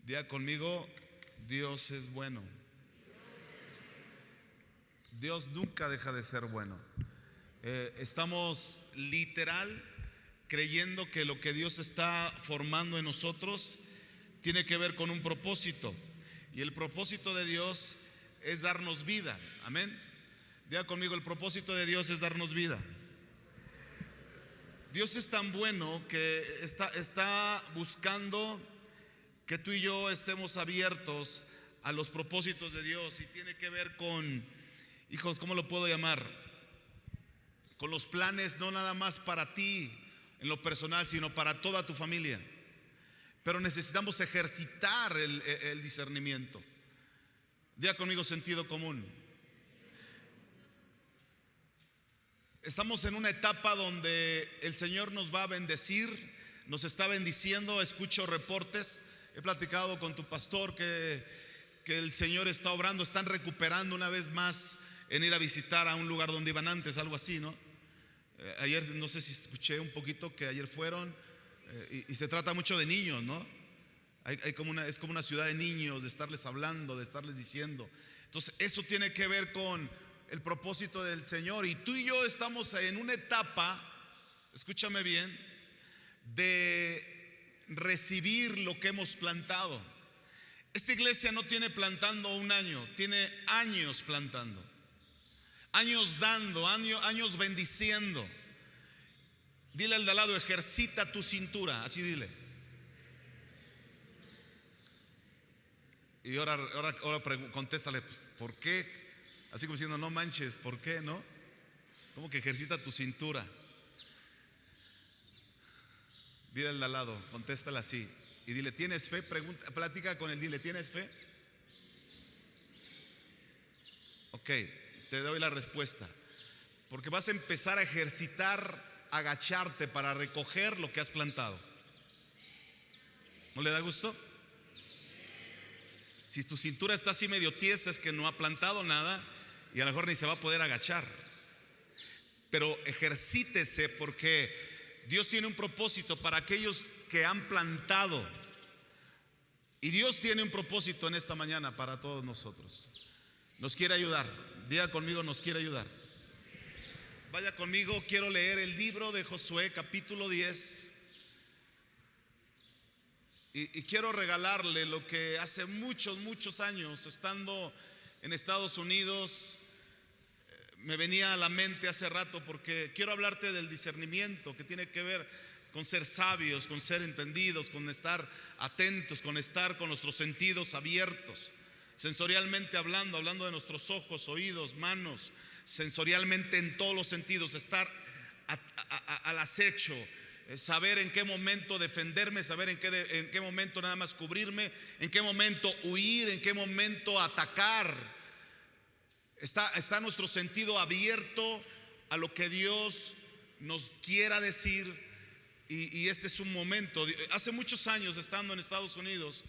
Diga conmigo, Dios es bueno. Dios nunca deja de ser bueno. Estamos literal creyendo que lo que Dios está formando en nosotros tiene que ver con un propósito. Y el propósito de Dios es darnos vida. Amén. Diga conmigo, el propósito de Dios es darnos vida. Dios es tan bueno que está buscando que tú y yo estemos abiertos a los propósitos de Dios. Y tiene que ver con, hijos, ¿cómo lo puedo llamar? Con los planes no nada más para ti en lo personal, sino para toda tu familia. Pero necesitamos ejercitar el discernimiento. Diga conmigo, sentido común. Estamos en una etapa donde el Señor nos va a bendecir, nos está bendiciendo. Escucho reportes, he platicado con tu pastor que el Señor está obrando, están recuperando una vez más en ir a visitar a un lugar donde iban antes, algo así, ¿no? Ayer no sé si escuché un poquito que ayer fueron, y se trata mucho de niños, ¿no? Es como una ciudad de niños, de estarles hablando, de estarles diciendo. Entonces eso tiene que ver con el propósito del Señor. Y tú y yo estamos en una etapa, escúchame bien, de recibir lo que hemos plantado. Esta iglesia no tiene plantando un año, tiene años plantando, años dando, años bendiciendo. Dile al de al lado, ejercita tu cintura, así dile. Y ahora contéstale, pues, ¿por qué? Así como diciendo, no manches, ¿por qué? ¿No? ¿Cómo que ejercita tu cintura? Dile al de al lado, contéstale así. Y dile, ¿tienes fe? Platica con él, dile, ¿tienes fe? Ok, te doy la respuesta. Porque vas a empezar a ejercitar, agacharte para recoger lo que has plantado. ¿No le da gusto? Si tu cintura está así medio tiesa, es que no ha plantado nada y a lo mejor ni se va a poder agachar. Pero ejercítese, porque Dios tiene un propósito para aquellos que han plantado. Y Dios tiene un propósito en esta mañana para todos nosotros. Nos quiere ayudar. Diga conmigo, nos quiere ayudar. Vaya conmigo, quiero leer el libro de Josué, capítulo 10. Y quiero regalarle lo que hace muchos años, estando en Estados Unidos, me venía a la mente hace rato, porque quiero hablarte del discernimiento, que tiene que ver con ser sabios, con ser entendidos, con estar atentos, con estar con nuestros sentidos abiertos, sensorialmente hablando de nuestros ojos, oídos, manos, sensorialmente en todos los sentidos, estar al acecho. Saber en qué momento defenderme, saber en qué momento nada más cubrirme, en qué momento huir, en qué momento atacar. Está nuestro sentido abierto a lo que Dios nos quiera decir. Y este es un momento. Hace muchos años, estando en Estados Unidos,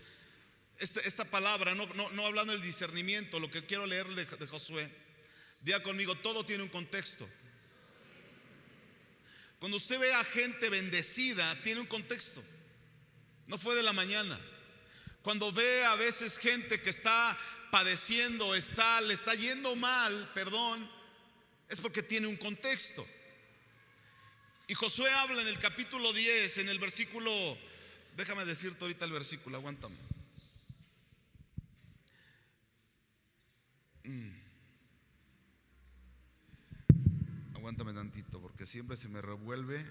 esta palabra, no hablando del discernimiento, lo que quiero leer de Josué, diga conmigo, todo tiene un contexto. Cuando usted ve a gente bendecida, tiene un contexto. No fue de la mañana. Cuando ve a veces gente que está padeciendo, le está yendo mal, es porque tiene un contexto. Y Josué habla en el capítulo 10, en el versículo, déjame decirte ahorita el versículo, aguántame. Aguántame tantito, porque siempre se me revuelve.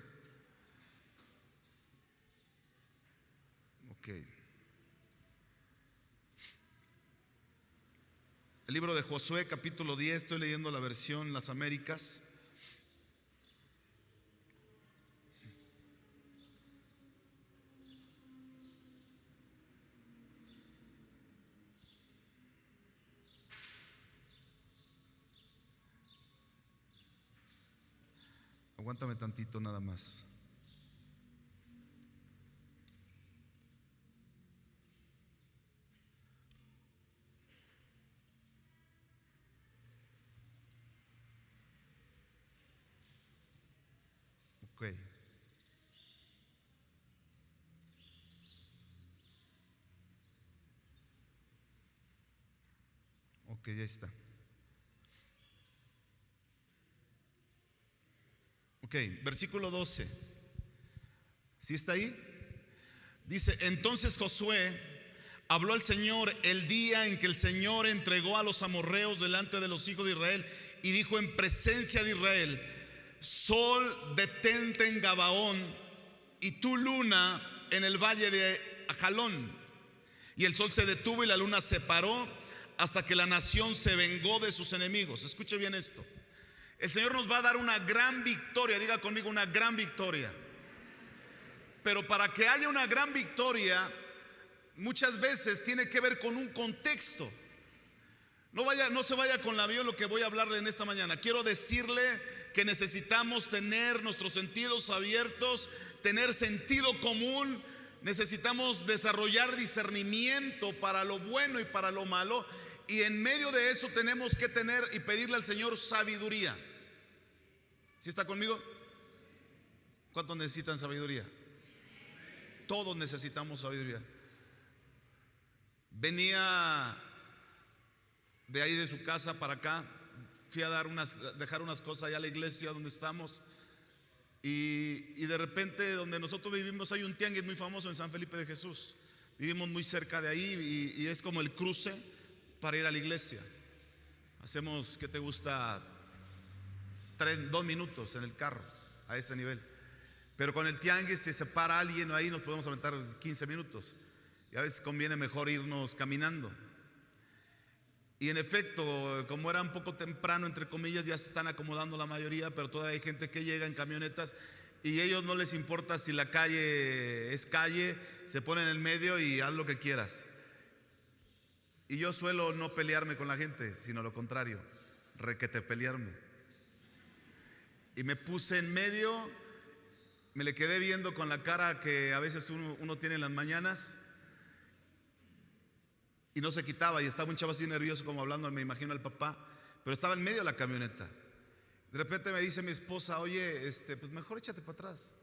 Ok. El libro de Josué, capítulo 10, estoy leyendo la versión Las Américas. Aguántame tantito nada más. Ok. Ok, ya está. Ok, versículo 12. ¿Sí está ahí? Dice: entonces Josué habló al Señor el día en que el Señor entregó a los amorreos delante de los hijos de Israel, y dijo en presencia de Israel: sol, detente en Gabaón, y tú, luna, en el valle de Ajalón. Y el sol se detuvo y la luna se paró hasta que la nación se vengó de sus enemigos. Escuche bien esto. El Señor nos va a dar una gran victoria. Diga conmigo: una gran victoria. Pero para que haya una gran victoria, muchas veces tiene que ver con un contexto. No se vaya con la avión lo que voy a hablarle en esta mañana. Quiero decirle que necesitamos tener nuestros sentidos abiertos, tener sentido común. Necesitamos desarrollar discernimiento para lo bueno y para lo malo. Y en medio de eso tenemos que tener y pedirle al Señor sabiduría. ¿Sí está conmigo? ¿Cuántos necesitan sabiduría? Todos necesitamos sabiduría. Venía de ahí de su casa para acá. Fui a dejar unas cosas allá a la iglesia donde estamos. Y de repente, donde nosotros vivimos, hay un tianguis muy famoso en San Felipe de Jesús. Vivimos muy cerca de ahí y es como el cruce para ir a la iglesia. Hacemos, ¿qué te gusta? 2 minutos en el carro, a ese nivel. Pero con el tianguis, si se para alguien ahí, nos podemos aventar 15 minutos. Y a veces conviene mejor irnos caminando. Y en efecto, como era un poco temprano, entre comillas, ya se están acomodando la mayoría, pero todavía hay gente que llega en camionetas y a ellos no les importa si la calle es calle, se ponen en el medio y haz lo que quieras. Y yo suelo no pelearme con la gente, sino lo contrario, requete pelearme. Y me puse en medio, me le quedé viendo con la cara que a veces uno tiene en las mañanas. Y no se quitaba, y estaba un chavo así nervioso como hablando, me imagino al papá, pero estaba en medio de la camioneta. De repente me dice mi esposa: oye, pues mejor échate para atrás.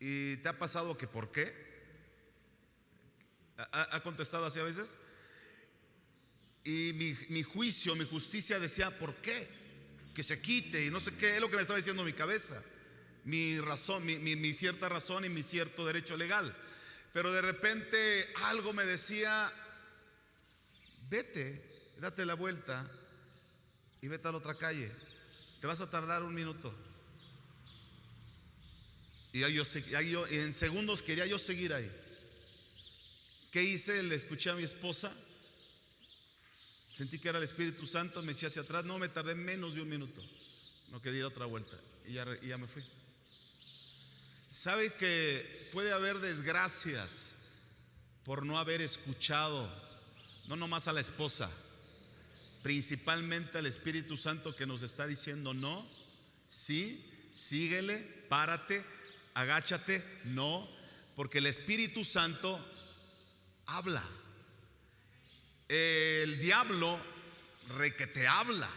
¿Y te ha pasado que por qué? ¿Ha contestado así a veces? Y mi juicio, mi justicia decía: ¿por qué? Que se quite y no sé qué. Es lo que me estaba diciendo mi cabeza, mi razón, mi cierta razón y mi cierto derecho legal. Pero de repente algo me decía: vete, date la vuelta y vete a la otra calle. Te vas a tardar 1 minuto. Y yo en segundos quería yo seguir ahí. ¿Qué hice? Le escuché a mi esposa. Sentí que era el Espíritu Santo. Me eché hacia atrás. No me tardé menos de 1 minuto. No quería ir a otra vuelta. Y ya me fui. ¿Sabe que puede haber desgracias por no haber escuchado? No nomás a la esposa, principalmente al Espíritu Santo, que nos está diciendo: no, sí, síguele, párate, agáchate. No, porque el Espíritu Santo habla. El diablo requete habla.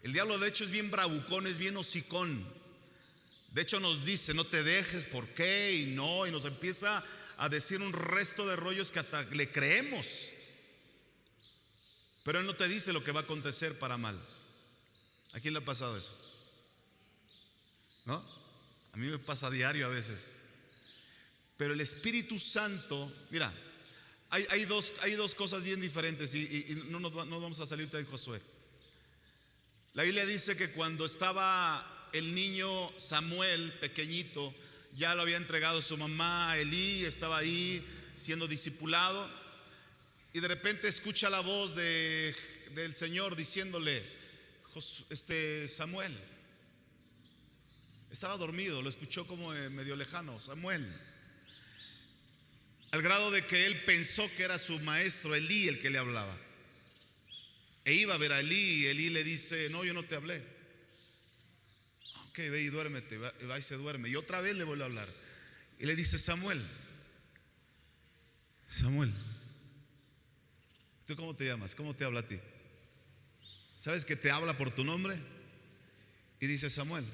El diablo de hecho es bien bravucón, es bien hocicón. De hecho nos dice: no te dejes, ¿por qué? Y no, y nos empieza a decir un resto de rollos que hasta le creemos. Pero él no te dice lo que va a acontecer para mal. ¿A quién le ha pasado eso? ¿No? A mí me pasa a diario a veces. Pero el Espíritu Santo, mira, hay dos cosas bien diferentes y no vamos a salir de Josué. La Biblia dice que cuando estaba el niño Samuel pequeñito, ya lo había entregado a su mamá, Elí, estaba ahí siendo discipulado. Y de repente escucha la voz del Señor diciéndole: Samuel. Estaba dormido, lo escuchó como medio lejano: Samuel. Al grado de que él pensó que era su maestro Elí el que le hablaba. E iba a ver a Elí y Elí le dice: no, yo no te hablé. Ok, ve y duérmete. Va y se duerme. Y otra vez le vuelve a hablar. Y le dice: Samuel. Samuel. ¿Tú cómo te llamas? ¿Cómo te habla a ti? ¿Sabes que te habla por tu nombre? Y dice: Samuel.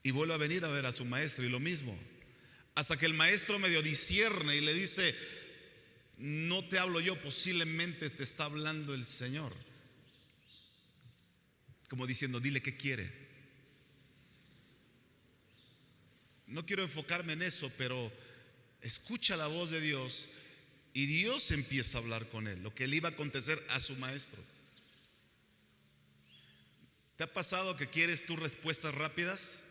Y vuelve a venir a ver a su maestro y lo mismo. Hasta que el maestro medio discierne y le dice: no te hablo yo, posiblemente te está hablando el Señor, como diciendo, dile qué quiere. No quiero enfocarme en eso, pero escucha la voz de Dios y Dios empieza a hablar con él, lo que le iba a acontecer a su maestro. ¿Te ha pasado que quieres tus respuestas rápidas?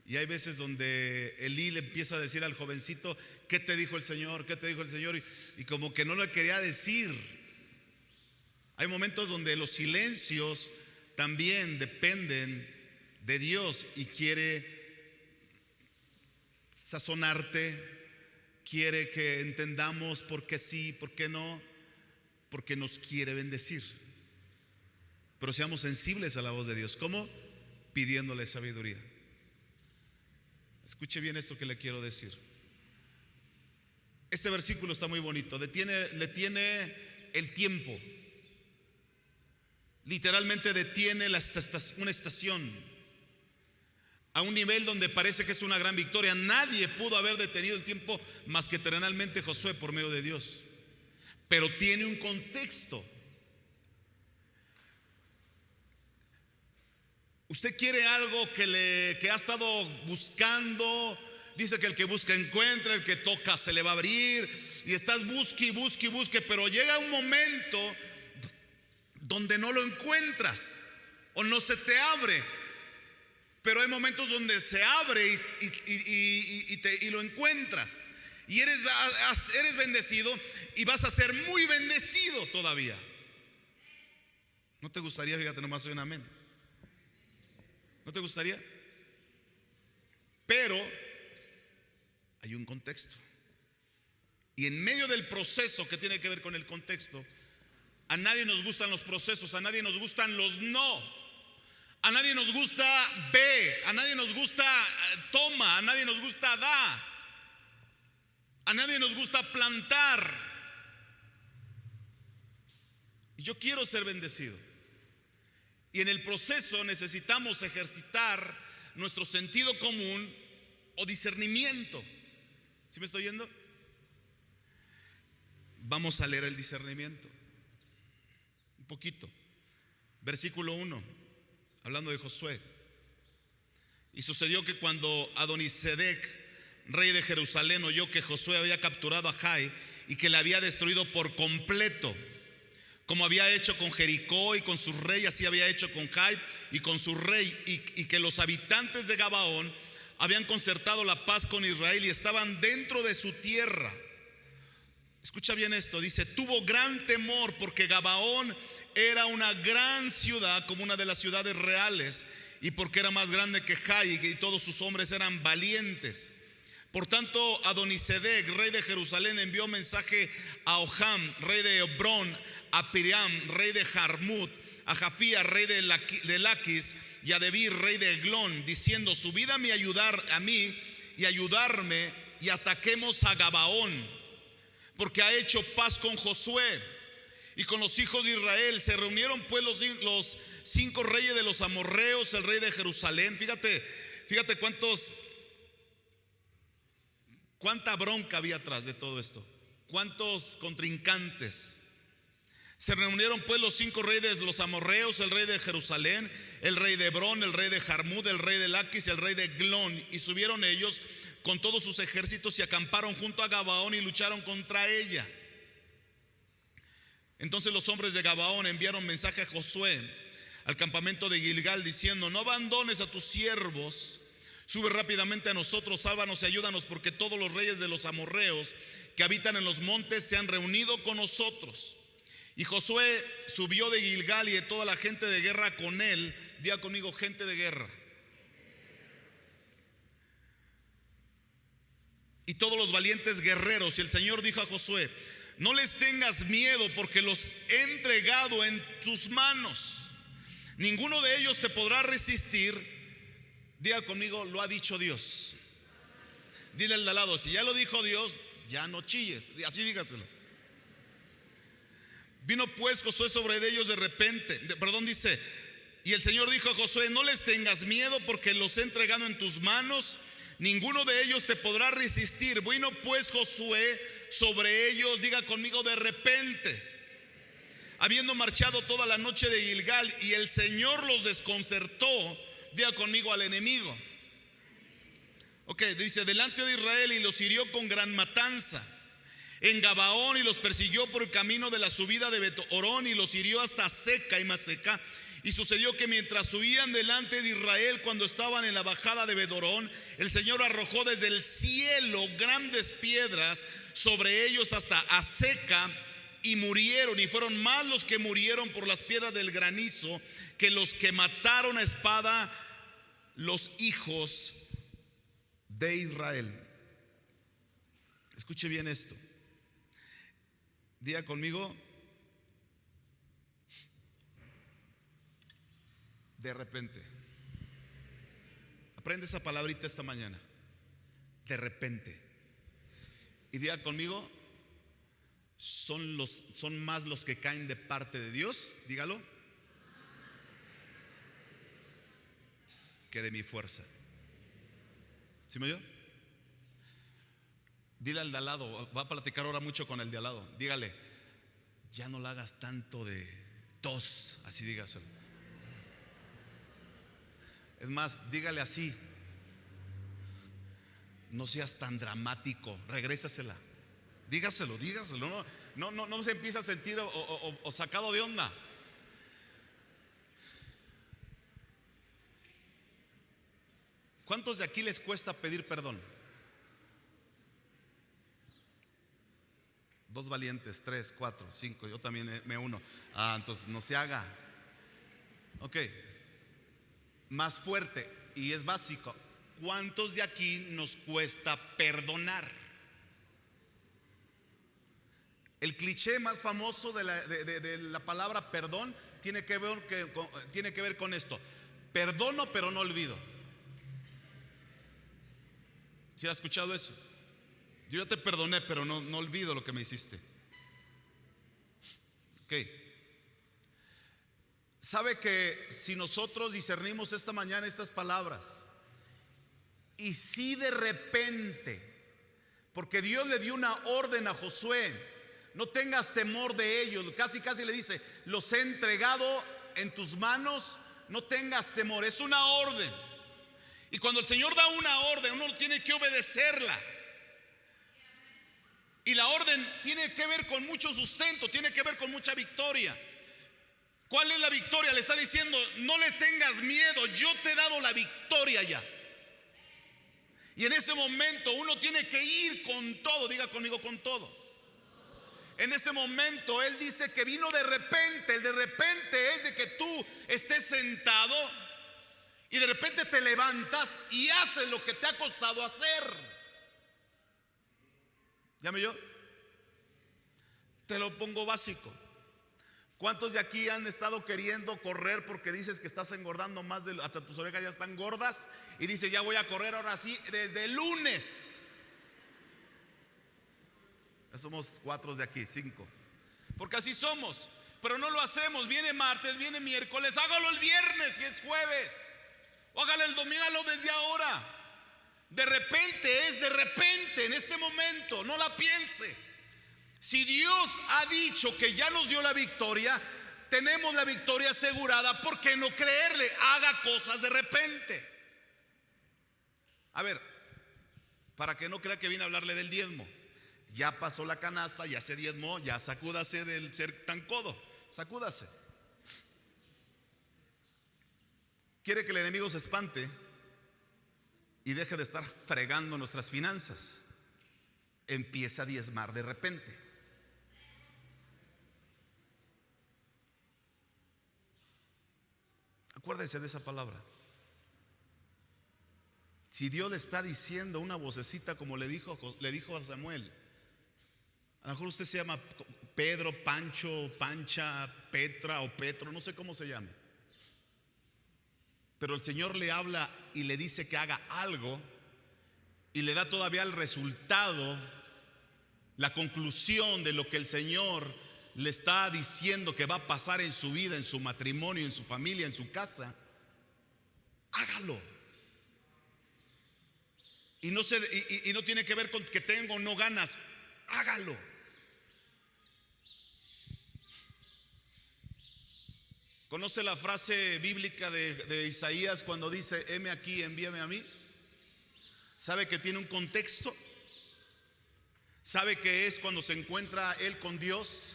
Y hay veces donde Elí le empieza a decir al jovencito, ¿qué te dijo el Señor? ¿Qué te dijo el Señor? Y como que no le quería decir. Hay momentos donde los silencios también dependen de Dios y quiere sazonarte, quiere que entendamos por qué sí, por qué no, porque nos quiere bendecir. Pero seamos sensibles a la voz de Dios. ¿Cómo? Pidiéndole sabiduría. Escuche bien esto que le quiero decir. Este versículo está muy bonito. Le tiene el tiempo. Literalmente detiene una estación a un nivel donde parece que es una gran victoria. Nadie pudo haber detenido el tiempo más que terrenalmente Josué por medio de Dios. Pero tiene un contexto. Usted quiere algo que ha estado buscando. Dice que el que busca encuentra, el que toca se le va a abrir. Y estás busque, pero llega un momento donde no lo encuentras o no se te abre. Pero hay momentos donde se abre y lo encuentras. Y eres bendecido y vas a ser muy bendecido todavía. ¿No te gustaría? Fíjate, nomás soy un amén. ¿No te gustaría? Pero hay un contexto. Y en medio del proceso que tiene que ver con el contexto, a nadie nos gustan los procesos, a nadie nos gustan los no. A nadie nos gusta ve, a nadie nos gusta toma, a nadie nos gusta da, a nadie nos gusta plantar. Y yo quiero ser bendecido. Y en el proceso necesitamos ejercitar nuestro sentido común o discernimiento. ¿Sí me estoy yendo? Vamos a leer el discernimiento un poquito. Versículo 1, hablando de Josué. Y sucedió que cuando Adonisedec, rey de Jerusalén, oyó que Josué había capturado a Jai y que le había destruido por completo, como había hecho con Jericó y con su rey, así había hecho con Jai y con su rey, y que los habitantes de Gabaón habían concertado la paz con Israel y estaban dentro de su tierra. Escucha bien esto, dice, tuvo gran temor porque Gabaón era una gran ciudad, como una de las ciudades reales, y porque era más grande que Jai y todos sus hombres eran valientes. Por tanto, Adonisedec, rey de Jerusalén, envió mensaje a Oham, rey de Hebrón, a Piriam, rey de Jarmut, a Jafía, rey de Laquis, y a Debir, rey de Eglón, diciendo, subid a mí y ayudarme, y ataquemos a Gabaón, porque ha hecho paz con Josué y con los hijos de Israel. Se reunieron pues los 5 reyes de los amorreos, el rey de Jerusalén. Fíjate cuánta bronca había atrás de todo esto, cuántos contrincantes. Se reunieron pues los 5 reyes de los amorreos, el rey de Jerusalén, el rey de Hebrón, el rey de Jarmud, el rey de Laquis y el rey de Eglón, y subieron ellos con todos sus ejércitos y acamparon junto a Gabaón y lucharon contra ella. Entonces los hombres de Gabaón enviaron mensaje a Josué al campamento de Gilgal diciendo, no abandones a tus siervos, sube rápidamente a nosotros, sálvanos y ayúdanos, porque todos los reyes de los amorreos que habitan en los montes se han reunido con nosotros. Y Josué subió de Gilgal y de toda la gente de guerra con él. Diga conmigo, gente de guerra. Y todos los valientes guerreros. Y el Señor dijo a Josué, no les tengas miedo, porque los he entregado en tus manos. Ninguno de ellos te podrá resistir. Diga conmigo, lo ha dicho Dios. Dile al de al lado, si ya lo dijo Dios, ya no chilles. Así dígaselo. Vino pues Josué sobre ellos de repente, dice, y el Señor dijo a Josué, no les tengas miedo, porque los he entregado en tus manos, ninguno de ellos te podrá resistir. Vino pues Josué sobre ellos, diga conmigo, de repente, habiendo marchado toda la noche de Gilgal, y el Señor los desconcertó, diga conmigo, al enemigo. Ok, dice, delante de Israel, y los hirió con gran matanza en Gabaón, y los persiguió por el camino de la subida de Bet-Orón, y los hirió hasta Seca y Maseca. Y sucedió que mientras huían delante de Israel, cuando estaban en la bajada de Bet-Orón, el Señor arrojó desde el cielo grandes piedras sobre ellos hasta Aseca, y murieron, y fueron más los que murieron por las piedras del granizo que los que mataron a espada los hijos de Israel. Escuche bien esto. Diga conmigo, de repente. Aprende esa palabrita esta mañana. De repente. Y diga conmigo, son más los que caen de parte de Dios, dígalo, que de mi fuerza. ¿Sí me oyó? Dile al de al lado, va a platicar ahora mucho con el de al lado. Dígale, ya no le hagas tanto de tos, así dígaselo. Es más, dígale así, no seas tan dramático, regrésasela. Dígaselo, no se empieza a sentir o sacado de onda. ¿Cuántos de aquí les cuesta pedir perdón? 2 valientes, 3, 4, 5, yo también me uno. Entonces no se haga. Ok, más fuerte, y es básico. ¿Cuántos de aquí nos cuesta perdonar? El cliché más famoso de la palabra perdón tiene que ver con esto: perdono pero no olvido. ¿Sí has escuchado eso? Yo ya te perdoné, pero no olvido lo que me hiciste. Ok. ¿Sabe que si nosotros discernimos esta mañana estas palabras, y si de repente, porque Dios le dio una orden a Josué, no tengas temor de ellos, casi le dice, los he entregado en tus manos, no tengas temor, es una orden. Y cuando el Señor da una orden, uno tiene que obedecerla. Y la orden tiene que ver con mucho sustento, tiene que ver con mucha victoria. ¿Cuál es la victoria? Le está diciendo, no le tengas miedo, yo te he dado la victoria ya. Y en ese momento uno tiene que ir con todo, diga conmigo, con todo. En ese momento Él dice que vino de repente. El de repente es de que tú estés sentado y de repente te levantas y haces lo que te ha costado hacer. ¿Ya me oyó? Te lo pongo básico. ¿Cuántos de aquí han estado queriendo correr porque dices que estás engordando más hasta tus orejas ya están gordas, y dices, ya voy a correr ahora sí desde el lunes? Somos 4 de aquí, 5. Porque así somos, pero no lo hacemos. Viene martes, viene miércoles, hágalo el viernes si es jueves, o hágalo el domingo, hágalo desde ahora. De repente es de repente, en este momento, no la piense. Si Dios ha dicho que ya nos dio la victoria, tenemos la victoria asegurada. ¿Por qué no creerle? Haga cosas de repente. A ver, para que no crea que vine a hablarle del diezmo. Ya pasó la canasta, ya se diezmó, ya sacúdase del ser tan codo, sacúdase. ¿Quiere que el enemigo se espante y deje de estar fregando nuestras finanzas? Empieza a diezmar de repente. Acuérdese de esa palabra. Si Dios le está diciendo una vocecita como le dijo a Samuel, a lo mejor usted se llama Pedro, Pancho, Pancha, Petra o Petro, no sé cómo se llame, pero el Señor le habla y le dice que haga algo, y le da todavía el resultado, la conclusión de lo que el Señor le está diciendo que va a pasar en su vida, en su matrimonio, en su familia, en su casa. Hágalo. Y no tiene que ver con que tengo o no ganas. hágalo. ¿Conoce la frase bíblica de Isaías cuando dice, heme aquí, envíame a mí? ¿Sabe que tiene un contexto? ¿Sabe que es cuando se encuentra él con Dios?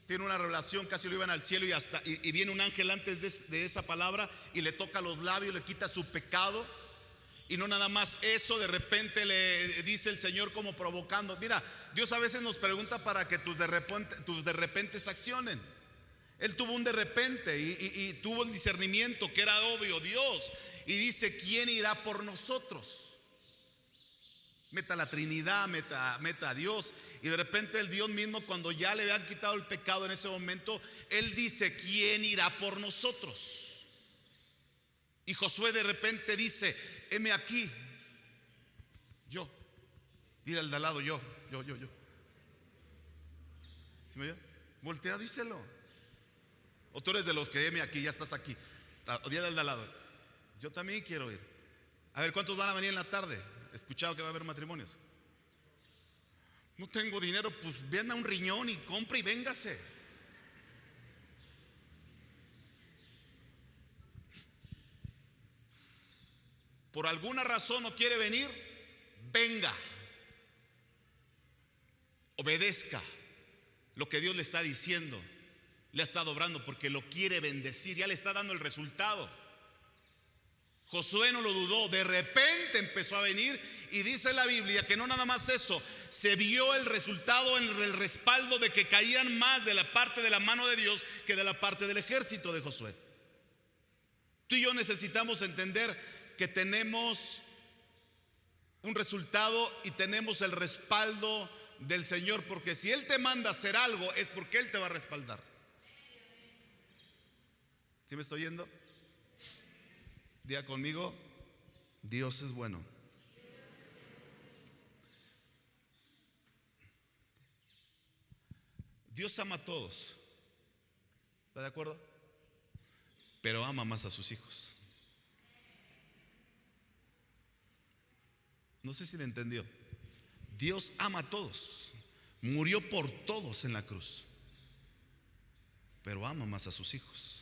Tiene una relación, casi lo iban al cielo y viene un ángel antes de esa palabra y le toca los labios, le quita su pecado. Y no nada más eso, de repente le dice el Señor como provocando. Mira, Dios a veces nos pregunta para que tus de repente se accionen. Él tuvo un de repente y tuvo el discernimiento que era obvio, Dios. Y dice, ¿quién irá por nosotros? Meta a la Trinidad, meta a Dios. Y de repente el Dios mismo, cuando ya le habían quitado el pecado en ese momento, Él dice, ¿quién irá por nosotros? Y Josué de repente dice, heme aquí, yo. Dile al de al lado, yo. ¿Sí me oye? Voltea, díselo. O tú eres de los que heme aquí, ya estás aquí. O dile al de al lado, yo también quiero ir. A ver, ¿cuántos van a venir en la tarde? He escuchado que va a haber matrimonios. No tengo dinero, pues venda un riñón y compre y véngase. Por alguna razón no quiere venir, venga. Obedezca lo que Dios le está diciendo. Le ha estado obrando porque lo quiere bendecir, ya le está dando el resultado. Josué no lo dudó, de repente empezó a venir y dice la Biblia que no nada más eso, se vio el resultado en el respaldo de que caían más de la parte de la mano de Dios que de la parte del ejército de Josué. Tú y yo necesitamos entender que tenemos un resultado y tenemos el respaldo del Señor, porque si Él te manda a hacer algo es porque Él te va a respaldar. ¿Sí me estoy yendo? Diga conmigo, Dios es bueno. Dios ama a todos, ¿está de acuerdo? Pero ama más a sus hijos. No sé si le entendió. Dios ama a todos, murió por todos en la cruz, pero ama más a sus hijos.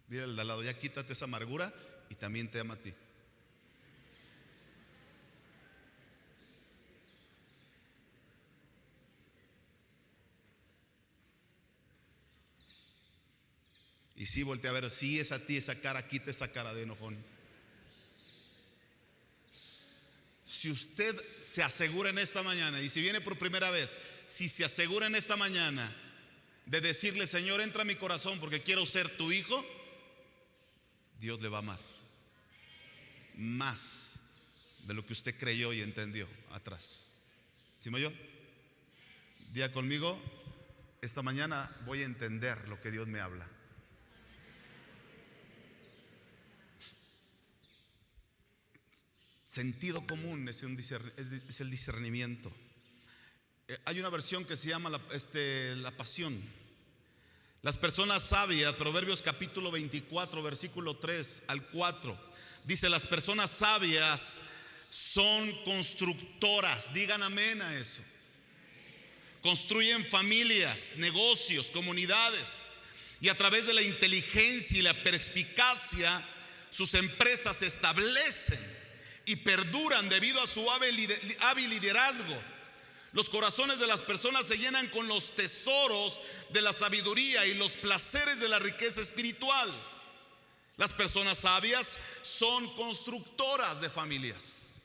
Dile al de al lado, ya quítate esa amargura y también te ama a ti. Y sí, voltea a ver, sí es a ti esa cara, quita esa cara de enojón. Si usted se asegura en esta mañana, y si viene por primera vez, si se asegura en esta mañana de decirle, Señor, entra a mi corazón porque quiero ser tu hijo, Dios le va a amar más de lo que usted creyó y entendió atrás. ¿Sí me oyó? Diga conmigo, esta mañana voy a entender lo que Dios me habla. Sentido común es el discernimiento. Hay una versión que se llama la pasión. Las personas sabias, Proverbios capítulo 24, versículo 3 al 4, dice, las personas sabias son constructoras. Digan amén a eso. Construyen familias, negocios, comunidades, y a través de la inteligencia y la perspicacia sus empresas se establecen y perduran debido a su hábil liderazgo. Los corazones de las personas se llenan con los tesoros de la sabiduría y los placeres de la riqueza espiritual. Las personas sabias son constructoras de familias.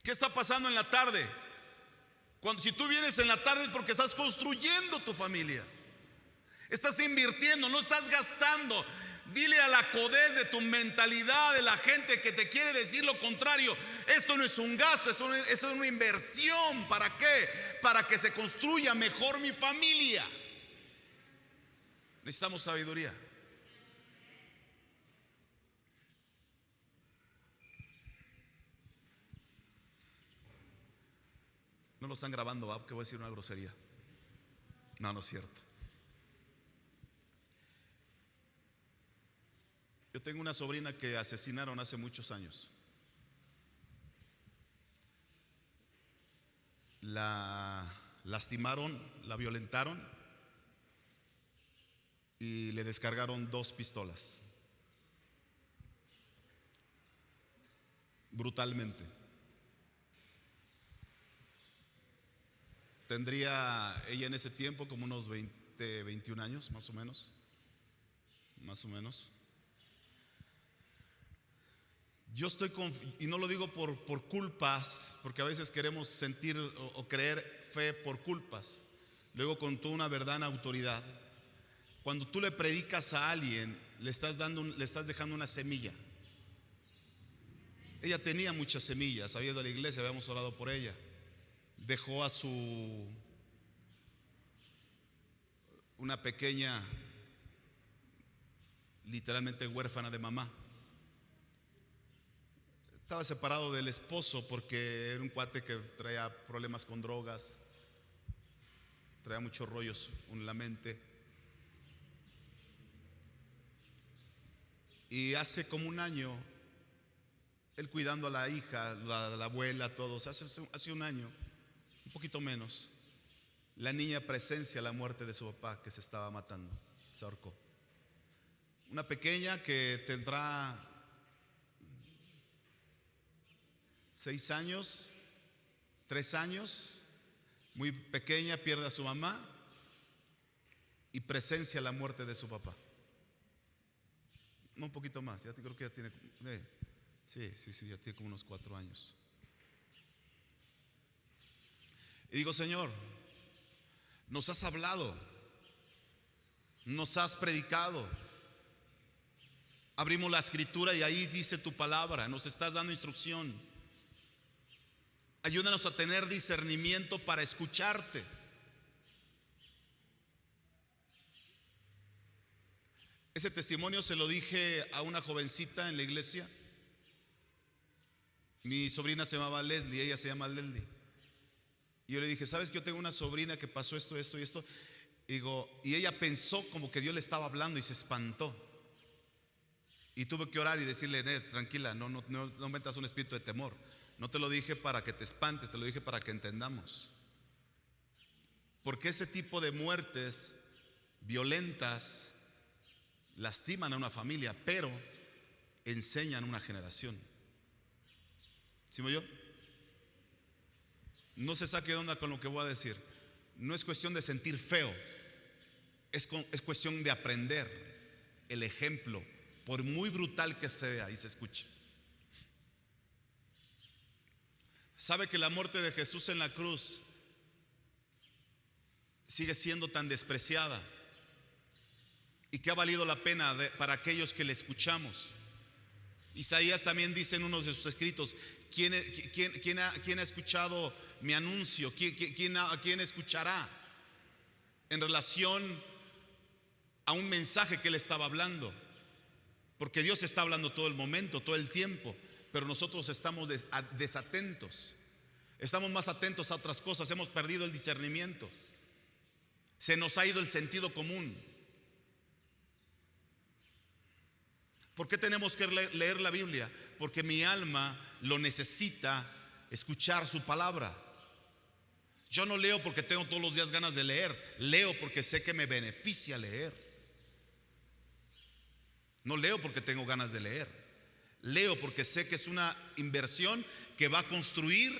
¿Qué está pasando en la tarde? Si tú vienes en la tarde es porque estás construyendo tu familia. Estás invirtiendo, no estás gastando. Dile a la codez de tu mentalidad, de la gente que te quiere decir lo contrario. Esto no es un gasto, eso es una inversión. ¿Para qué? Para que se construya mejor mi familia. Necesitamos sabiduría. No lo están grabando, ¿va? Que voy a decir una grosería. No, no es cierto. Yo tengo una sobrina que asesinaron hace muchos años. la lastimaron, la violentaron y le descargaron 2 pistolas brutalmente. Tendría ella en ese tiempo como unos 20, 21 años, más o menos. Más o menos. Yo estoy y no lo digo por culpas, porque a veces queremos sentir o creer fe por culpas. Luego, con toda una verdad en autoridad, cuando tú le predicas a alguien, le estás dejando una semilla. Ella tenía muchas semillas, había ido a la iglesia, habíamos orado por ella. Dejó a una pequeña, literalmente huérfana de mamá. Estaba separado del esposo porque era un cuate que traía problemas con drogas, traía muchos rollos en la mente. Y hace como un año, él cuidando a la hija, la abuela, todos, hace un año, un poquito menos, la niña presencia la muerte de su papá que se estaba matando, se ahorcó. Una pequeña que tendrá 6 años, 3 años, muy pequeña, pierde a su mamá y presencia la muerte de su papá. No, un poquito más, ya creo que ya tiene, sí, ya tiene como unos 4 años. Y digo, Señor, nos has hablado, nos has predicado, abrimos la escritura y ahí dice tu palabra, nos estás dando instrucción. Ayúdanos a tener discernimiento para escucharte. Ese testimonio se lo dije a una jovencita en la iglesia. Mi sobrina se llamaba Leslie, ella se llama Leslie. Y yo le dije, ¿sabes que yo tengo una sobrina que pasó esto, esto y esto? Y ella pensó como que Dios le estaba hablando y se espantó. Y tuve que orar y decirle, tranquila, no metas un espíritu de temor. No te lo dije para que te espantes, te lo dije para que entendamos. Porque ese tipo de muertes violentas lastiman a una familia, pero enseñan a una generación. ¿Sí me oyó? No se saque de onda con lo que voy a decir. No es cuestión de sentir feo, es cuestión de aprender el ejemplo, por muy brutal que se vea y se escuche. ¿Sabe que la muerte de Jesús en la cruz sigue siendo tan despreciada y que ha valido la pena para aquellos que le escuchamos? Isaías también dice en uno de sus escritos, ¿quién ha escuchado mi anuncio? ¿Quién escuchará? En relación a un mensaje que él estaba hablando. Porque Dios está hablando todo el momento, todo el tiempo, pero nosotros estamos desatentos. Estamos más atentos a otras cosas, hemos perdido el discernimiento. Se nos ha ido el sentido común. ¿Por qué tenemos que leer la Biblia? Porque mi alma lo necesita escuchar su palabra. Yo no leo porque tengo todos los días ganas de leer, leo porque sé que me beneficia leer. No leo porque tengo ganas de leer, leo porque sé que es una inversión que va a construir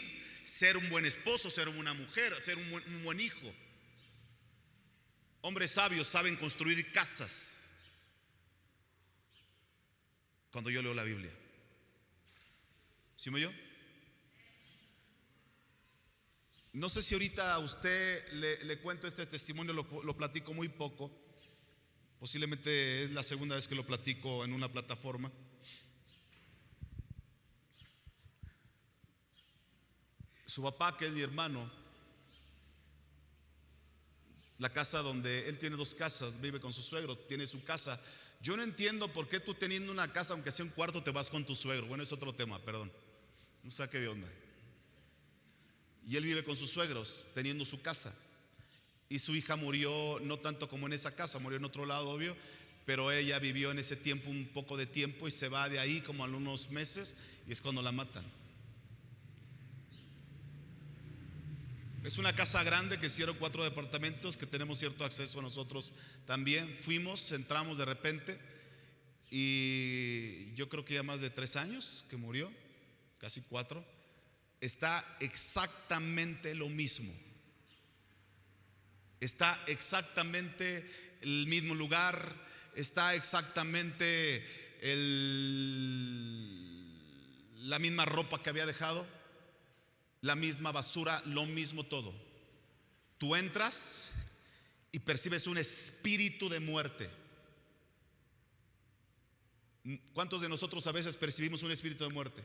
ser un buen esposo, ser una mujer, ser un buen hijo. Hombres sabios saben construir casas. Cuando yo leo la Biblia, ¿sí me oyó? No sé si ahorita a usted le cuento este testimonio, lo platico muy poco. Posiblemente es la segunda vez que lo platico en una plataforma. Su papá, que es mi hermano, la casa donde él tiene 2 casas, vive con su suegro, tiene su casa. Yo no entiendo por qué tú teniendo una casa, aunque sea un cuarto, te vas con tu suegro. Bueno, es otro tema, perdón. No saque de onda. Y él vive con sus suegros, teniendo su casa. Y su hija murió, no tanto como en esa casa, murió en otro lado, obvio, pero ella vivió en ese tiempo un poco de tiempo y se va de ahí como a unos meses y es cuando la matan. Es una casa grande que hicieron 4 departamentos, que tenemos cierto acceso a nosotros también. Fuimos, entramos de repente y yo creo que ya más de 3 años que murió, casi 4. Está exactamente lo mismo. Está exactamente el mismo lugar, está exactamente la misma ropa que había dejado, la misma basura, lo mismo todo. Tú entras y percibes un espíritu de muerte. ¿Cuántos de nosotros a veces percibimos un espíritu de muerte?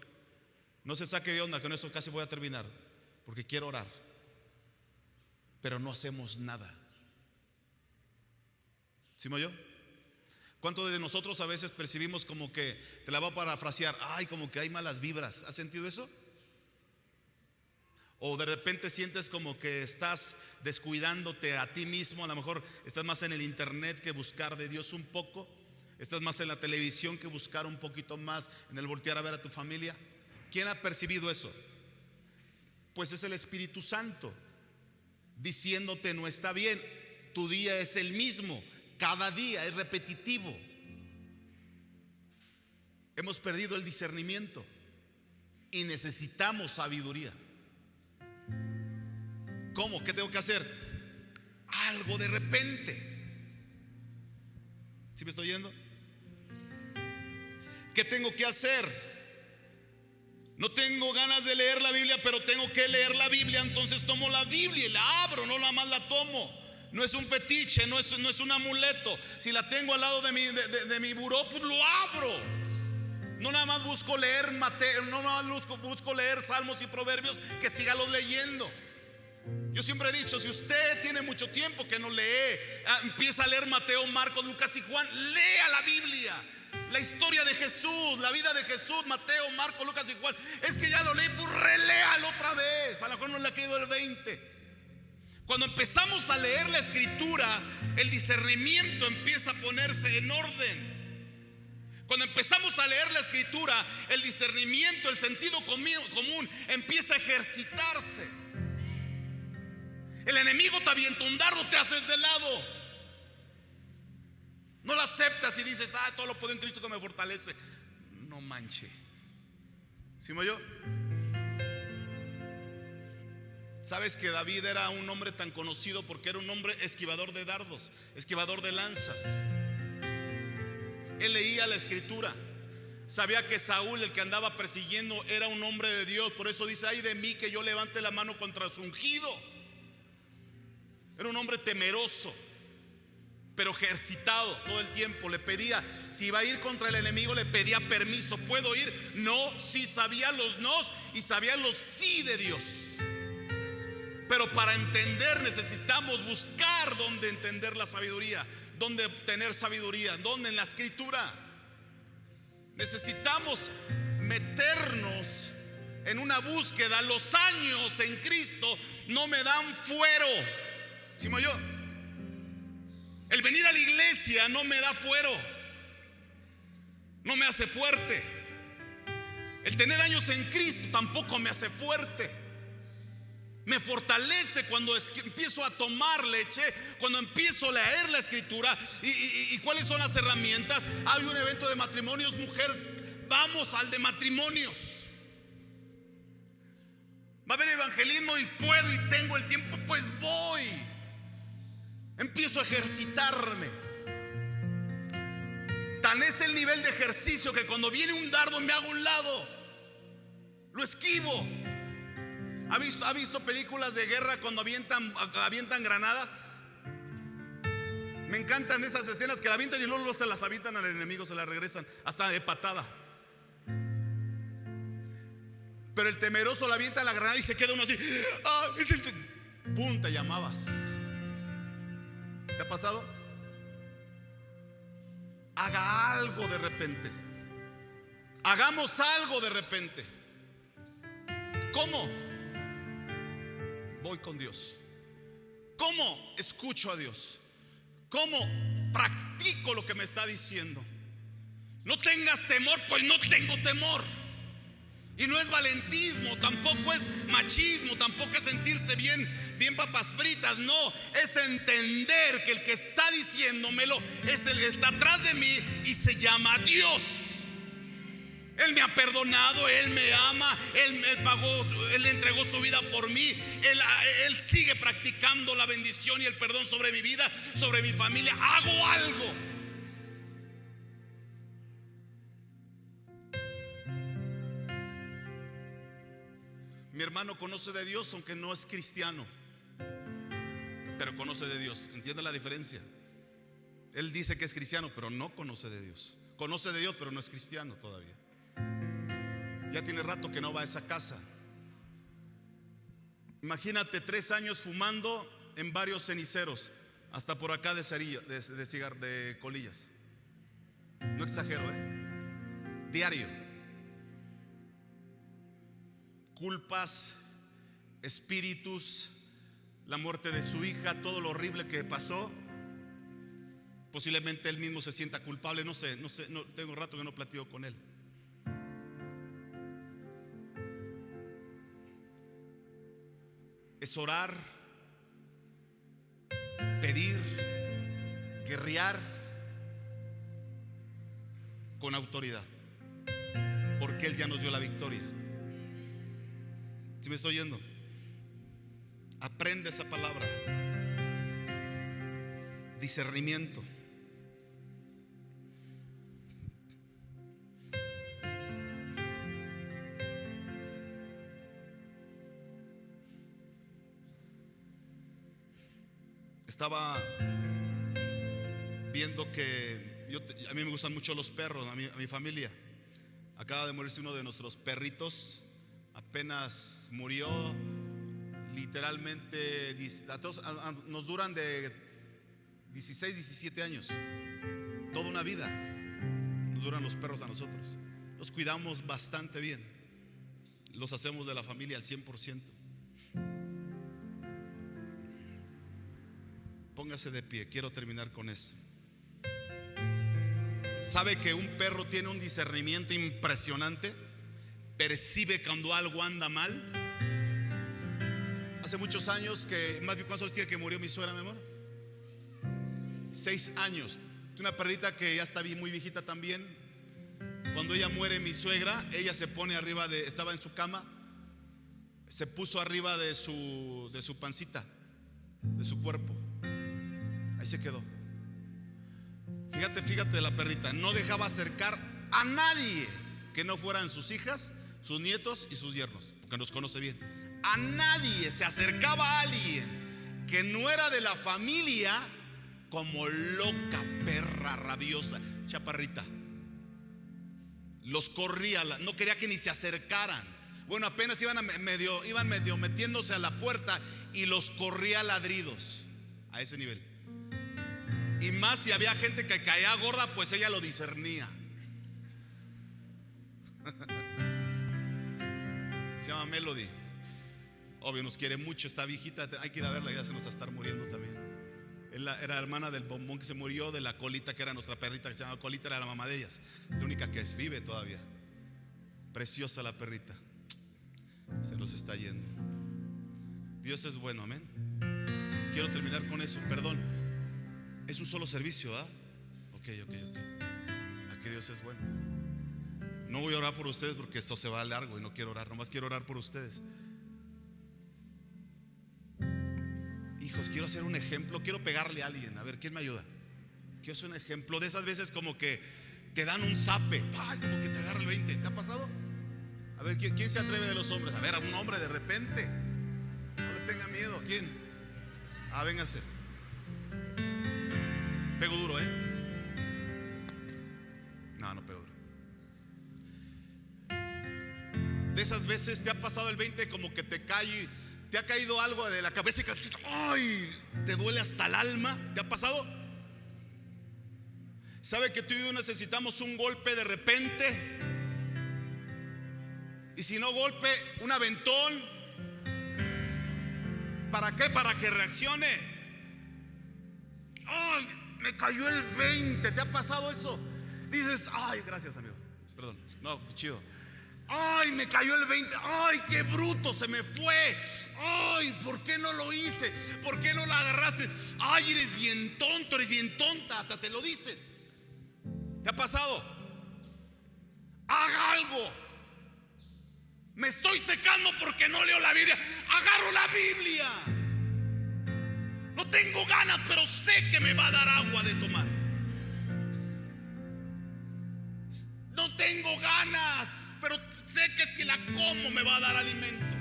No se saque de onda, con eso casi voy a terminar, porque quiero orar, pero no hacemos nada. ¿Sí me oyó? ¿Cuántos de nosotros a veces percibimos como que, te la voy a parafrasear, ay, como que hay malas vibras? ¿Has sentido eso? O de repente sientes como que estás descuidándote a ti mismo. A lo mejor estás más en el internet que buscar de Dios un poco. Estás más en la televisión que buscar un poquito más en el voltear a ver a tu familia. ¿Quién ha percibido eso? Pues es el Espíritu Santo diciéndote: no está bien, tu día es el mismo, cada día es repetitivo. Hemos perdido el discernimiento y necesitamos sabiduría. ¿Cómo? ¿Qué tengo que hacer? Algo de repente. ¿Sí me estoy yendo? ¿Qué tengo que hacer? No tengo ganas de leer la Biblia, pero tengo que leer la Biblia. Entonces tomo la Biblia y la abro, no nada más la tomo. No es un fetiche, no es un amuleto. Si la tengo al lado de mi buró, pues lo abro. No nada más busco leer Mateo, no nada más busco leer Salmos y Proverbios, que sígalos leyendo. Yo siempre he dicho, si usted tiene mucho tiempo que no lee, empieza a leer Mateo, Marcos, Lucas y Juan, lea la Biblia. La historia de Jesús, la vida de Jesús, Mateo, Marcos, Lucas y Juan. Es que ya lo leí, pues reléalo otra vez. A lo mejor no le ha caído el 20. Cuando empezamos a leer la escritura, el discernimiento empieza a ponerse en orden. Cuando empezamos a leer la escritura, el discernimiento, el sentido común empieza a ejercitarse. El enemigo te avienta un dardo, te haces de lado. No lo aceptas y dices: todo lo puedo en Cristo que me fortalece. No manche. ¿Sí me oyó? ¿Sabes que David era un hombre tan conocido porque era un hombre esquivador de dardos, esquivador de lanzas? Él leía la escritura. Sabía que Saúl, el que andaba persiguiendo, era un hombre de Dios. Por eso dice: ay de mí que yo levante la mano contra su ungido. Era un hombre temeroso, pero ejercitado todo el tiempo. Le pedía, si iba a ir contra el enemigo, le pedía permiso. ¿Puedo ir? No. Sí, sabía los nos y sabía los sí de Dios. Pero para entender necesitamos buscar dónde entender la sabiduría, dónde obtener sabiduría, dónde en la escritura. Necesitamos meternos en una búsqueda. Los años en Cristo no me dan fuero. ¿Sí me oyó? El venir a la iglesia no me da fuero, no me hace fuerte. El tener años en Cristo tampoco me hace fuerte. Me fortalece cuando empiezo a tomar leche, cuando empiezo a leer la escritura. ¿Y cuáles son las herramientas? Hay un evento de matrimonios, mujer, vamos al de matrimonios. Va a haber evangelismo y puedo y tengo el tiempo, pues voy. Empiezo a ejercitarme. Tan es el nivel de ejercicio que cuando viene un dardo me hago a un lado, lo esquivo. ¿Ha visto películas de guerra cuando avientan granadas? Me encantan esas escenas que la avientan y luego se las avientan al enemigo, se las regresan hasta de patada. Pero el temeroso la avienta la granada y se queda uno así. ¡Pum! Te llamabas. ¿Te ha pasado? Haga algo de repente. Hagamos algo de repente. ¿Cómo? Voy con Dios. ¿Cómo escucho a Dios? ¿Cómo practico lo que me está diciendo? No tengas temor, pues no tengo temor. Y no es valentismo, tampoco es machismo, tampoco es sentirse bien bien papas fritas. No, es entender que el que está diciéndomelo es el que está atrás de mí y se llama Dios. Él me ha perdonado, Él me ama, Él pagó, Él entregó su vida por mí. Él sigue practicando la bendición y el perdón sobre mi vida, sobre mi familia. Hago algo. Mi hermano conoce de Dios aunque no es cristiano, pero conoce de Dios. ¿Entiende la diferencia? Él dice que es cristiano, pero no conoce de Dios. Conoce de Dios, pero no es cristiano todavía. Ya tiene rato que no va a esa casa. Imagínate 3 años fumando en varios ceniceros, hasta por acá de colillas. No exagero, diario. Culpas, espíritus, la muerte de su hija, todo lo horrible que pasó. Posiblemente él mismo se sienta culpable, no sé, no tengo rato que no platico con él. Es orar, pedir, guerrear con autoridad, porque Él ya nos dio la victoria. ¿Sí me estoy oyendo? Aprende esa palabra. Discernimiento. Estaba viendo que a mí me gustan mucho los perros, a mi familia. Acaba de morirse uno de nuestros perritos. Apenas murió. Literalmente a todos nos duran de 16, 17 años. Toda una vida nos duran los perros a nosotros. Los cuidamos bastante bien. Los hacemos de la familia al 100%. Póngase de pie, quiero terminar con esto. ¿Sabe que un perro tiene un discernimiento impresionante? Percibe cuando algo anda mal. Hace muchos años que, más bien, ¿cuántos días que murió mi suegra, mi amor? 6 años. Una perrita que ya está muy viejita también. Cuando ella muere, mi suegra, ella se pone arriba estaba en su cama, se puso arriba de su pancita, de su cuerpo. Ahí se quedó. Fíjate la perrita. No dejaba acercar a nadie que no fueran sus hijas, sus nietos y sus yernos, porque nos conoce bien. A nadie se acercaba a alguien que no era de la familia, como loca, perra, rabiosa, chaparrita. Los corría, no quería que ni se acercaran. Bueno, apenas iban medio metiéndose a la puerta y los corría a ladridos. A ese nivel. Y más si había gente que caía gorda, pues ella lo discernía. Se llama Melody. Obvio, nos quiere mucho, está viejita. Hay que ir a verla, ya se nos va a estar muriendo también. Era hermana del bombón que se murió, de la Colita, que era nuestra perrita, que se llamaba Colita, era la mamá de ellas. La única que vive todavía. Preciosa la perrita. Se nos está yendo. Dios es bueno, amén. Quiero terminar con eso, perdón. Es un solo servicio, ¿ah? Ok. Aquí Dios es bueno. No voy a orar por ustedes porque esto se va largo y no quiero orar. Nomás quiero orar por ustedes. Hijos, quiero hacer un ejemplo. Quiero pegarle a alguien. A ver, ¿quién me ayuda? Quiero hacer un ejemplo de esas veces como que te dan un zape. Ay, como que te agarra el 20. ¿Te ha pasado? A ver, ¿quién se atreve de los hombres? A ver, a un hombre de repente. No le tenga miedo. ¿Quién? Véngase. Pego duro, No pego duro. De esas veces te ha pasado el 20, como que te ha caído algo de la cabeza y ¡ay! Te duele hasta el alma. ¿Te ha pasado? ¿Sabe que tú y yo necesitamos un golpe de repente? Y si no golpe, un aventón. ¿Para qué? Para que reaccione. ¡Ay! Me cayó el 20. ¿Te ha pasado eso? Dices, ay, gracias, amigo. Perdón, no, chido. Ay, me cayó el 20. Ay, qué bruto, se me fue. Ay, ¿por qué no lo hice? ¿Por qué no la agarraste? Ay, eres bien tonto, eres bien tonta. Hasta te lo dices. ¿Qué ha pasado? Haga algo. Me estoy secando porque no leo la Biblia. Agarro la Biblia. No tengo ganas, pero sé que me va a dar agua de tomar. No tengo ganas, pero sé que si la como me va a dar alimento.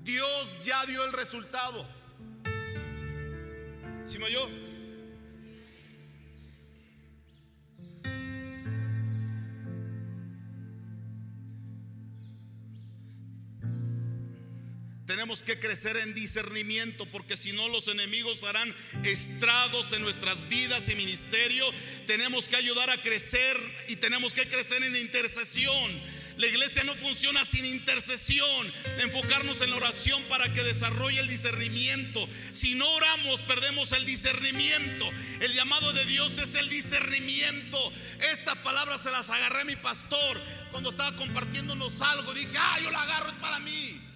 Dios ya dio el resultado. ¿Sí me oyó? Tenemos que crecer en discernimiento, porque si no los enemigos harán estragos en nuestras vidas y ministerio. Tenemos que ayudar a crecer y tenemos que crecer en intercesión. La iglesia no funciona sin intercesión. Enfocarnos en la oración para que desarrolle el discernimiento. Si no oramos, perdemos el discernimiento. El llamado de Dios es el discernimiento. Estas palabras se las agarré a mi pastor cuando estaba compartiéndonos algo. Dije, yo la agarro, es para mí.